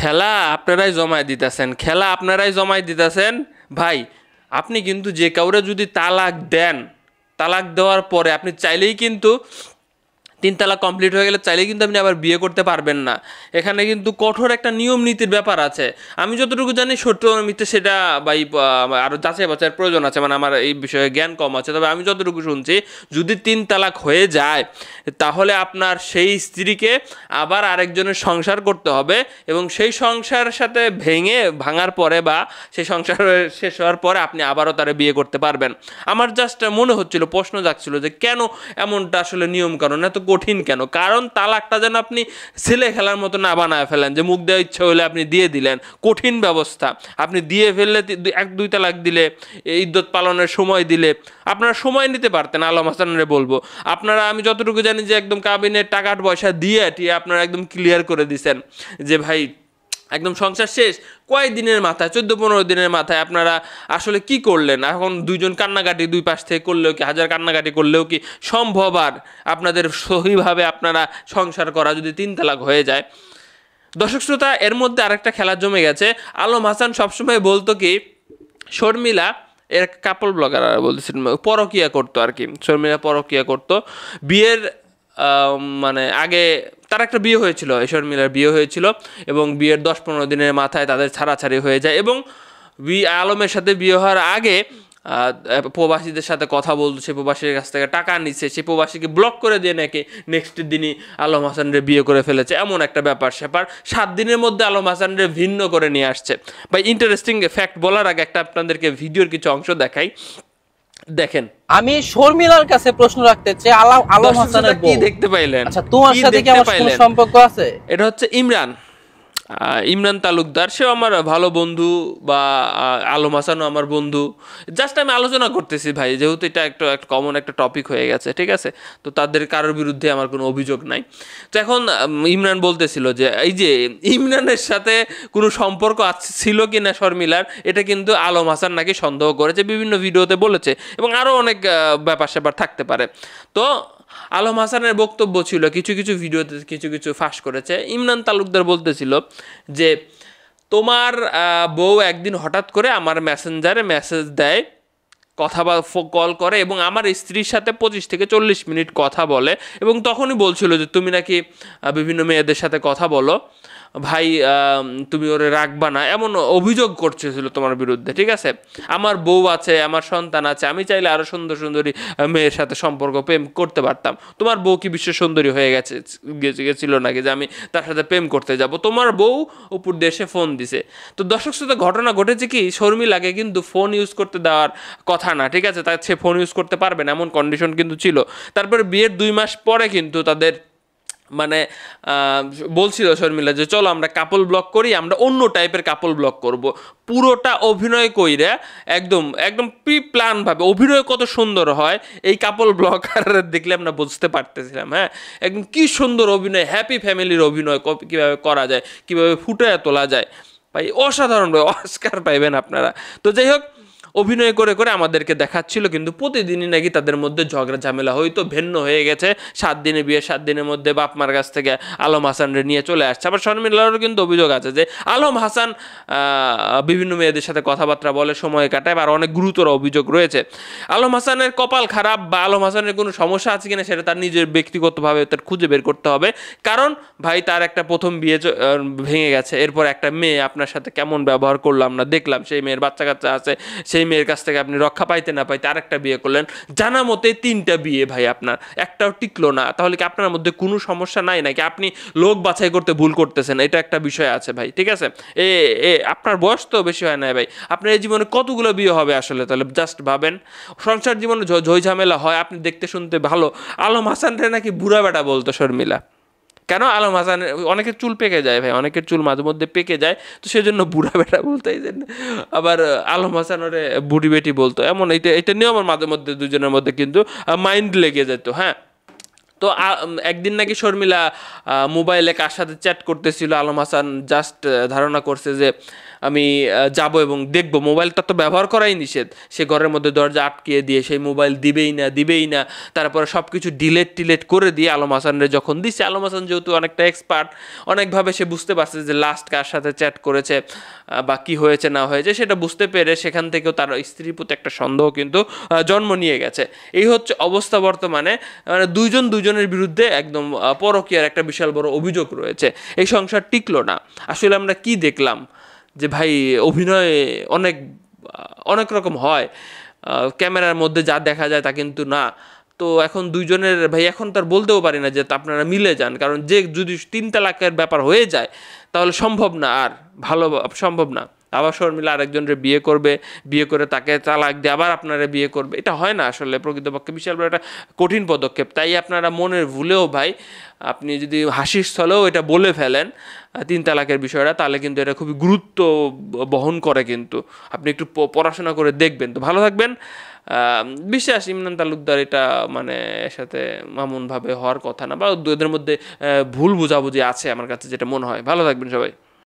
খেলা আপনারাই জমায় দিতেছেন, খেলা আপনারাই জমায় দিতেছেন ভাই। আপনি কিন্তু যে কাউরে যদি তালাক দেন, তালাক দেওয়ার পরে আপনি চাইলেই কিন্তু 3 তালাক কমপ্লিট হয়ে গেলে চাইলেই কিন্তু আপনি আবার বিয়ে করতে পারবেন না। এখানে কিন্তু কঠোর একটা নিয়ম নীতির ব্যাপার আছে। আমি যতটুকু জানি সত্য মিথ্যে সেটা ভাই আরও যাচাই বাছাইয়ের প্রয়োজন আছে, মানে আমার এই বিষয়ে জ্ঞান কম আছে। তবে আমি যতটুকু শুনছি, যদি 3 তালাক হয়ে যায় তাহলে আপনার সেই স্ত্রীকে আবার আরেকজনের সংসার করতে হবে, এবং সেই সংসারের সাথে ভাঙার পরে বা সেই সংসার শেষ হওয়ার পরে আপনি আবারও তারা বিয়ে করতে পারবেন। আমার জাস্ট মনে হচ্ছিল, প্রশ্ন জাগছিল যে কেন এমনটা আসলে নিয়ম কারণ এত কঠিন কেন? কারণ তালাকটা যেন আপনি ছেলে খেলার মতো না বানায় ফেলেন, যে মুখ দেওয়ার ইচ্ছা হলে আপনি দিয়ে দিলেন। কঠিন ব্যবস্থা। আপনি দিয়ে ফেললে 1-2 তালাক দিলে, ইদ্যত পালনের সময় দিলে আপনারা সময় নিতে পারতেন। আলম হাসানরে বলবো, আপনারা আমি যতটুকু জানি যে একদম কাবিনের টাকা পয়সা দিয়ে আপনারা একদম ক্লিয়ার করে দিছেন যে ভাই একদম সংসার শেষ। কয়েক দিনের মাথায়, 14-15 দিনের মাথায় আপনারা আসলে কি করলেন? এখন দুইজন কান্নাকাটি দুই পাশ থেকে করলেও কি, হাজার কান্নাকাটি করলেও কি সম্ভব আর আপনাদের সহিভাবে আপনারা সংসার করা, যদি 3 তালাক হয়ে যায়? দর্শক শ্রোতা, এর মধ্যে আরেকটা খেলা জমে গেছে। আলম হাসান সবসময় বলতো কি, শর্মিলা এর কাপল ব্লগার বলতেছিলেন পরকিয়া করতো আর কি, শর্মিলা পরকিয়া করতো। বিয়ের মানে আগে তার একটা বিয়ে হয়েছিল, শর্মিলার বিয়ে হয়েছিল, এবং বিয়ের 10-15 দিনের মাথায় তাদের ছাড়াছাড়ি হয়ে যায়। এবং আলমের সাথে বিয়ে হওয়ার আগে প্রবাসীদের সাথে কথা বলতো, সে প্রবাসীর কাছ থেকে টাকা নিচ্ছে, সে প্রবাসীকে ব্লক করে দিয়ে নাকি নেক্সট দিনই আলম হাসানরে বিয়ে করে ফেলেছে। এমন একটা ব্যাপার স্যাপার 7 দিনের মধ্যে আলম হাসানরে ভিন্ন করে নিয়ে আসছে। ভাই ইন্টারেস্টিং ফ্যাক্ট বলার আগে একটা আপনাদেরকে ভিডিওর কিছু অংশ দেখাই, দেখেন। আমি শর্মিলার কাছে প্রশ্ন রাখতে চাই, আলম হাসানের কি দেখতে পাইলেন? আচ্ছা, তোমার সাথে কি আমার কোনো সম্পর্ক আছে? এটা হচ্ছে ইমরান তালুকদার, সেও আমার ভালো বন্ধু, বা আলম হাসানও আমার বন্ধু। জাস্ট আমি আলোচনা করতেছি ভাই, যেহেতু এটা একটা কমন একটা টপিক হয়ে গেছে, ঠিক আছে? তো তাদের কারোর বিরুদ্ধে আমার কোনো অভিযোগ নাই। তো এখন ইমরান বলতেছিল যে এই যে ইমরানের সাথে কোনো সম্পর্ক ছিল কি না শর্মিলার, এটা কিন্তু আলম হাসান নাকি সন্দেহ করেছে, বিভিন্ন ভিডিওতে বলেছে, এবং আরও অনেক ব্যাপার স্যাপার থাকতে পারে। তো আলম হাসানের বক্তব্য ছিল, কিছু কিছু ভিডিওতে কিছু কিছু ফাঁস করেছে। ইমরান তালুকদার বলতেছিল যে তোমার বউ একদিন হঠাৎ করে আমার মেসেঞ্জারে মেসেজ দেয়, কথা বা কল করে, এবং আমার স্ত্রীর সাথে 25 থেকে 40 মিনিট কথা বলে, এবং তখনই বলছিল যে তুমি নাকি বিভিন্ন মেয়েদের সাথে কথা বলো, ভাই তুমি ওরে রাখবা না, এমন অভিযোগ করছিল তোমার বিরুদ্ধে, ঠিক আছে? আমার বউ আছে, আমার সন্তান আছে, আমি চাইলে আরও সুন্দর সুন্দরী মেয়ের সাথে সম্পর্ক প্রেম করতে পারতাম। তোমার বউ কি বিশ্ব সুন্দরী হয়ে গেছিল নাকি যে আমি তার সাথে প্রেম করতে যাব? তোমার বউ উপর দেশে ফোন দিছে। তো দর্শক সাথে ঘটনা ঘটেছে কি, শর্মিলাকে কিন্তু ফোন ইউজ করতে দেওয়ার কথা না, ঠিক আছে? তার সে ফোন ইউজ করতে পারবে না এমন কন্ডিশন কিন্তু ছিল। তারপরে বিয়ের 2 মাস পরে কিন্তু তাদের মানে বলছিল শর্মিলা যে চলো আমরা কাপল ব্লক করি, আমরা অন্য টাইপের কাপল ব্লক করব। পুরোটা অভিনয় কইরা একদম একদম প্রি প্ল্যান ভাবে, অভিনয় কত সুন্দর হয় এই কাপল ব্লগার দেখলে আমরা বুঝতে পারতেছিলাম। হ্যাঁ, একদম কি সুন্দর অভিনয়, হ্যাপি ফ্যামিলির অভিনয় কীভাবে করা যায়, কীভাবে ফুটে তোলা যায়, ভাই অসাধারণ, অস্কার পাইবেন আপনারা। তো যাই হোক, অভিনয় করে করে আমাদেরকে দেখাচ্ছিল, কিন্তু প্রতিদিনই নাকি তাদের মধ্যে ঝগড়া ঝামেলা হয়তো ভিন্ন হয়ে গেছে। 7 দিনে বিয়ে, 7 দিনের মধ্যে বাপ মার কাছ থেকে আলম হাসানরে নিয়ে চলে আসছে। আবার শর্মিলারও কিন্তু অভিযোগ আছে যে আলম হাসান বিভিন্ন মেয়েদের সাথে কথাবার্তা বলে, সময় কাটায়, আর অনেক গুরুতর অভিযোগ রয়েছে। আলম হাসানের কপাল খারাপ বা আলম হাসানের কোনো সমস্যা আছে কিনা সেটা তার নিজের ব্যক্তিগতভাবে তার খুঁজে বের করতে হবে। কারণ ভাই তার একটা প্রথম বিয়ে ভেঙে গেছে, এরপর একটা মেয়ে আপনার সাথে কেমন ব্যবহার করলো আমরা দেখলাম, সেই মেয়ের বাচ্চা কাচ্চা আছে, সেই মেয়ের কাছ থেকে আপনি রক্ষা পাইতে না পাইতে আরেকটা বিয়ে করলেন। জানা মতে 3টা বিয়ে ভাই, আপনার একটাও টিকলো না। তাহলে কি আপনার মধ্যে কোনো সমস্যা নাই নাকি আপনি লোক বাছাই করতে ভুল করতেছেন? এটা একটা বিষয় আছে ভাই, ঠিক আছে? আপনার বয়স তো বেশি হয় না ভাই, আপনার এই জীবনে কতগুলো বিয়ে হবে আসলে? তাহলে জাস্ট ভাবেন, সংসার জীবনে ঝই ঝামেলা হয়, আপনি দেখতে শুনতে ভালো। আলম হাসানরে নাকি বুড়া বেটা বলতো শর্মিলা। কেন? আলম হাসান, অনেকের চুল পেকে যায় ভাই, অনেকের চুল মাঝে মধ্যে পেকে যায়, তো সেজন্য বুড়া বেটা বলতো। এই জন্য আবার আলম হাসান ওরে বুড়ি বেটি বলতো, এমন এটা নিয়েও আমার মাঝে মধ্যে দুজনের মধ্যে কিন্তু মাইন্ড লেগে যেত। হ্যাঁ, তো একদিন নাকি শর্মিলা মোবাইলে কার সাথে চ্যাট করতেছিল, আলম হাসান জাস্ট ধারণা করছে যে আমি যাব এবং দেখব। মোবাইলটা তো ব্যবহার করাই নিষেধ, সে ঘরের মধ্যে দরজা আটকিয়ে দিয়ে সেই মোবাইল দিবেই না, তারপরে সব কিছু ডিলেট করে দিয়ে আলম হাসানের যখন দিচ্ছে, আলম হাসান যেহেতু অনেকটা এক্সপার্ট, অনেকভাবে সে বুঝতে পারছে যে লাস্ট কার সাথে চ্যাট করেছে বা কী হয়েছে না হয়েছে সেটা বুঝতে পেরে সেখান থেকেও তার স্ত্রীর প্রতি একটা সন্দেহ কিন্তু জন্ম নিয়ে গেছে। এই হচ্ছে অবস্থা বর্তমানে, মানে দুজনের বিরুদ্ধে একদম পরকীয়ার একটা বিশাল বড় অভিযোগ রয়েছে। এই সংসার টিকলো না। আসলে আমরা কি দেখলাম যে ভাই অভিনয় অনেক অনেক রকম হয়, ক্যামেরার মধ্যে যা দেখা যায় তা কিন্তু না। তো এখন দুইজনের ভাই এখন তার বলতেও পারি না যে আপনারা মিলে যান, কারণ যে যদি 3 তালাকের ব্যাপার হয়ে যায় তাহলে সম্ভব না, আর ভালো সম্ভব না। আবার শর্মিলা আরেকজনের বিয়ে করবে, বিয়ে করে তাকে তালাক দিয়ে আবার আপনারা বিয়ে করবে, এটা হয় না আসলে প্রকৃতপক্ষে। বিশাল বড় একটা কঠিন পদক্ষেপ। তাই আপনারা মনের ভুলেও ভাই আপনি যদি হাসির স্থলেও এটা বলে ফেলেন 3 তালাকের বিষয়টা, তাহলে কিন্তু এটা খুবই গুরুত্ব বহন করে। কিন্তু আপনি একটু পড়াশোনা করে দেখবেন। তো ভালো থাকবেন। বিশ্বাস ইমরান তালুকদার এটা মানে এর সাথে মামুনভাবে হওয়ার কথা না, বা ওদের মধ্যে ভুল বোঝাবুঝি আছে আমার কাছে যেটা মনে হয়। ভালো থাকবেন সবাই।